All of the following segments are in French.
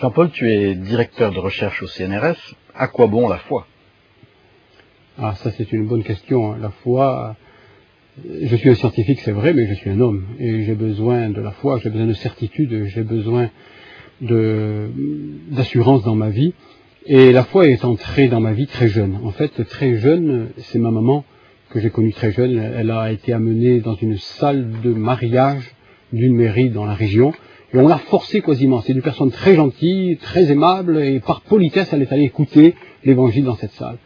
Jean-Paul, tu es directeur de recherche au CNRS. À quoi bon la foi? Ah, ça c'est une bonne question. La foi, je suis un scientifique, c'est vrai, mais je suis un homme. Et j'ai besoin de la foi, j'ai besoin de certitude, j'ai besoin d'assurance dans ma vie. Et la foi est entrée dans ma vie très jeune. En fait, très jeune, c'est ma maman que j'ai connue très jeune. Elle a été amenée dans une salle de mariage d'une mairie dans la région. Et on l'a forcée quasiment. C'est une personne très gentille, très aimable, et par politesse, elle est allée écouter l'évangile dans cette salle.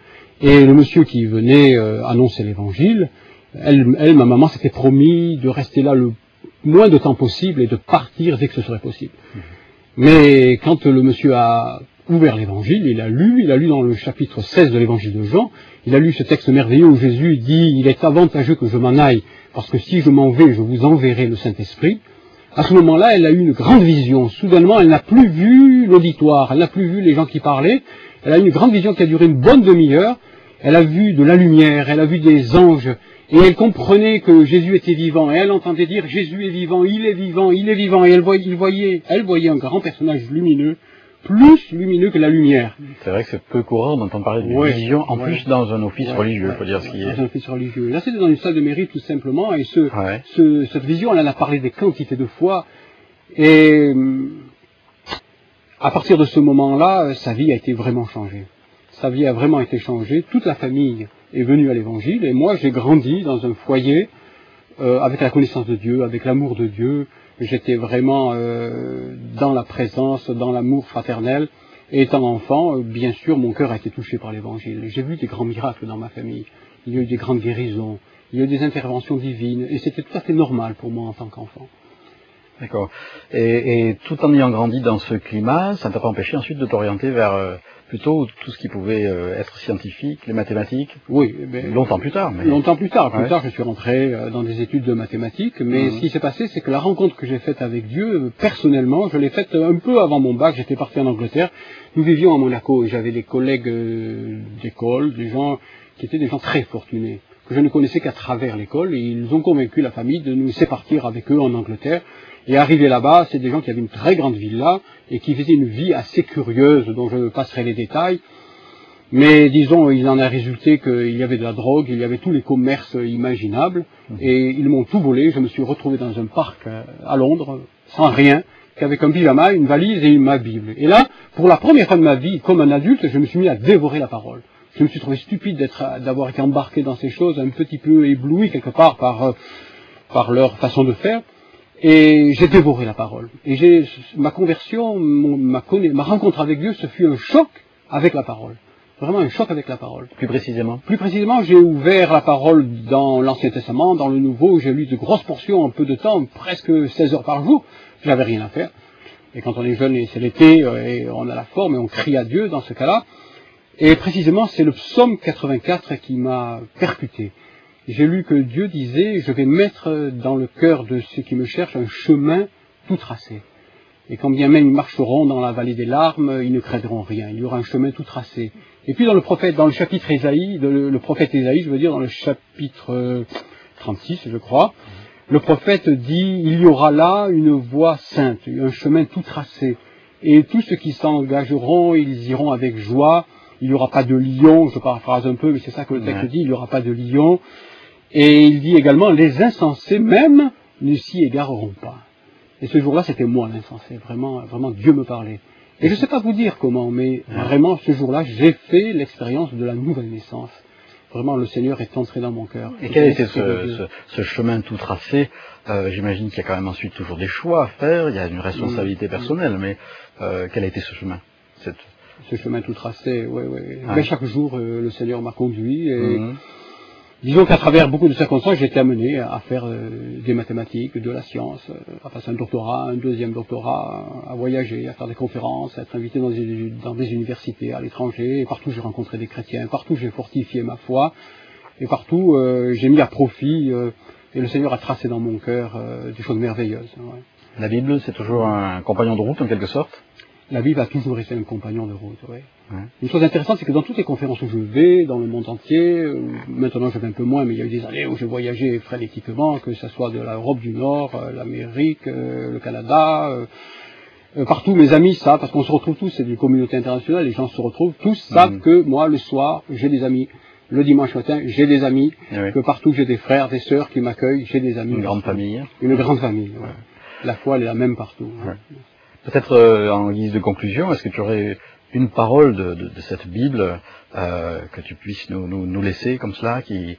Et le monsieur qui venait annoncer l'évangile, ma maman s'était promis de rester là le moins de temps possible et de partir dès que ce serait possible. Mais quand le monsieur a ouvert l'évangile, il a lu dans le chapitre 16 de l'évangile de Jean, il a lu ce texte merveilleux où Jésus dit « Il est avantageux que je m'en aille, parce que si je m'en vais, je vous enverrai le Saint-Esprit ». À ce moment-là, elle a eu une grande vision. Soudainement, elle n'a plus vu l'auditoire, elle n'a plus vu les gens qui parlaient. Elle a eu une grande vision qui a duré une bonne demi-heure. Elle a vu de la lumière, elle a vu des anges, et elle comprenait que Jésus était vivant. Et elle entendait dire « Jésus est vivant, il est vivant, il est vivant ». Et elle voyait un grand personnage lumineux, plus lumineux que la lumière. C'est vrai que c'est peu courant d'entendre parler d'une vision, en plus dans un office religieux, il faut dire ce qui est. Dans un office religieux. Là, c'était dans une salle de mairie, tout simplement, et cette vision, elle en a parlé des quantités de fois, et à partir de ce moment-là, sa vie a été vraiment changée. Sa vie a vraiment été changée, toute la famille est venue à l'évangile, et moi, j'ai grandi dans un foyer, avec la connaissance de Dieu, avec l'amour de Dieu. J'étais vraiment dans la présence, dans l'amour fraternel. Et étant enfant, bien sûr, mon cœur a été touché par l'évangile. J'ai vu des grands miracles dans ma famille. Il y a eu des grandes guérisons. Il y a eu des interventions divines. Et c'était tout à fait normal pour moi en tant qu'enfant. D'accord. Et tout en ayant grandi dans ce climat, ça ne t'a pas empêché ensuite de t'orienter vers plutôt tout ce qui pouvait être scientifique, les mathématiques? Oui. Longtemps plus tard. Longtemps plus tard. Plus tard, je suis rentré dans des études de mathématiques. Mais ce qui s'est passé, c'est que la rencontre que j'ai faite avec Dieu, personnellement, je l'ai faite un peu avant mon bac. J'étais parti en Angleterre. Nous vivions à Monaco et j'avais des collègues d'école, des gens qui étaient des gens très fortunés, que je ne connaissais qu'à travers l'école. Et ils ont convaincu la famille de nous laisser partir avec eux en Angleterre. Et arrivé là-bas, c'est des gens qui avaient une très grande villa et qui faisaient une vie assez curieuse, dont je passerai les détails. Mais disons, il en a résulté qu'il y avait de la drogue, il y avait tous les commerces imaginables, et ils m'ont tout volé. Je me suis retrouvé dans un parc à Londres, sans rien, qu'avec un pyjama, une valise et ma Bible. Et là, pour la première fois de ma vie, comme un adulte, je me suis mis à dévorer la parole. Je me suis trouvé stupide d'avoir été embarqué dans ces choses, un petit peu ébloui quelque part par leur façon de faire. Et j'ai dévoré la parole. Et ma conversion, ma rencontre avec Dieu, ce fut un choc avec la parole. Vraiment un choc avec la parole. Plus précisément? Plus précisément, j'ai ouvert la parole dans l'Ancien Testament, dans le Nouveau, j'ai lu de grosses portions en peu de temps, presque 16 heures par jour. J'avais rien à faire. Et quand on est jeune, et c'est l'été, et on a la forme, et on crie à Dieu dans ce cas-là. Et précisément, c'est le psaume 84 qui m'a percuté. J'ai lu que Dieu disait « Je vais mettre dans le cœur de ceux qui me cherchent un chemin tout tracé. Et quand bien même ils marcheront dans la vallée des larmes, ils ne craindront rien. Il y aura un chemin tout tracé. » Et puis dans le chapitre Ésaïe, le prophète Ésaïe, je veux dire dans le chapitre 36, je crois, le prophète dit « Il y aura là une voie sainte, un chemin tout tracé. Et tous ceux qui s'engageront, ils iront avec joie. Il n'y aura pas de lion. » Je paraphrase un peu, mais c'est ça que le texte dit. Il n'y aura pas de lion. Et il dit également, les insensés même ne s'y égareront pas. Et ce jour-là, c'était moi l'insensé. Vraiment, vraiment, Dieu me parlait. Et je ne sais pas vous dire comment, mais vraiment, ce jour-là, j'ai fait l'expérience de la nouvelle naissance. Vraiment, le Seigneur est entré dans mon cœur. Et quel était ce chemin tout tracé? J'imagine qu'il y a quand même ensuite toujours des choix à faire, il y a une responsabilité personnelle, mais quel a été ce chemin? Ce chemin tout tracé, oui. Mais chaque jour, le Seigneur m'a conduit et... Disons qu'à travers beaucoup de circonstances, j'ai été amené à faire des mathématiques, de la science, à passer un doctorat, un deuxième doctorat, à voyager, à faire des conférences, à être invité dans des universités à l'étranger. Et partout, j'ai rencontré des chrétiens. Partout, j'ai fortifié ma foi. Et partout, j'ai mis à profit. Et le Seigneur a tracé dans mon cœur des choses merveilleuses. Ouais. La Bible, c'est toujours un compagnon de route, en quelque sorte? La Bible a toujours été un compagnon de route, oui. Une chose intéressante, c'est que dans toutes les conférences où je vais, dans le monde entier, maintenant je vais un peu moins, mais il y a eu des années où je voyageais frénétiquement, que ce soit de l'Europe du Nord, l'Amérique, le Canada, Partout, mes amis savent, parce qu'on se retrouve tous, c'est une communauté internationale, les gens se retrouvent, tous savent que moi, le soir, j'ai des amis. Le dimanche matin, j'ai des amis, que partout j'ai des frères, des sœurs qui m'accueillent, j'ai des amis. Une grande famille. Une grande famille, ouais. La foi, elle est la même partout. Ouais. Peut-être en guise de conclusion, est-ce que tu aurais une parole de cette Bible que tu puisses nous laisser comme cela, qui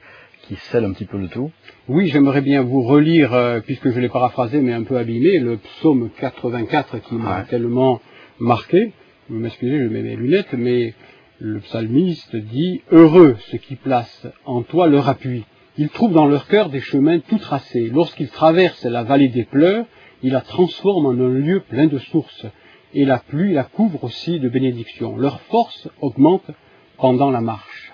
scelle un petit peu le tout? Oui, j'aimerais bien vous relire, puisque je l'ai paraphrasé mais un peu abîmé, le psaume 84 qui m'a tellement marqué. Vous m'excusez, je mets mes lunettes, mais le psalmiste dit « Heureux ceux qui placent en toi leur appui. Ils trouvent dans leur cœur des chemins tout tracés. Lorsqu'ils traversent la vallée des pleurs, ils la transforment en un lieu plein de sources. Et la pluie la couvre aussi de bénédictions. Leur force augmente pendant la marche. »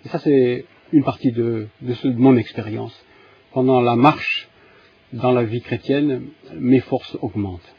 Et ça, c'est une partie de mon expérience. Pendant la marche dans la vie chrétienne, mes forces augmentent.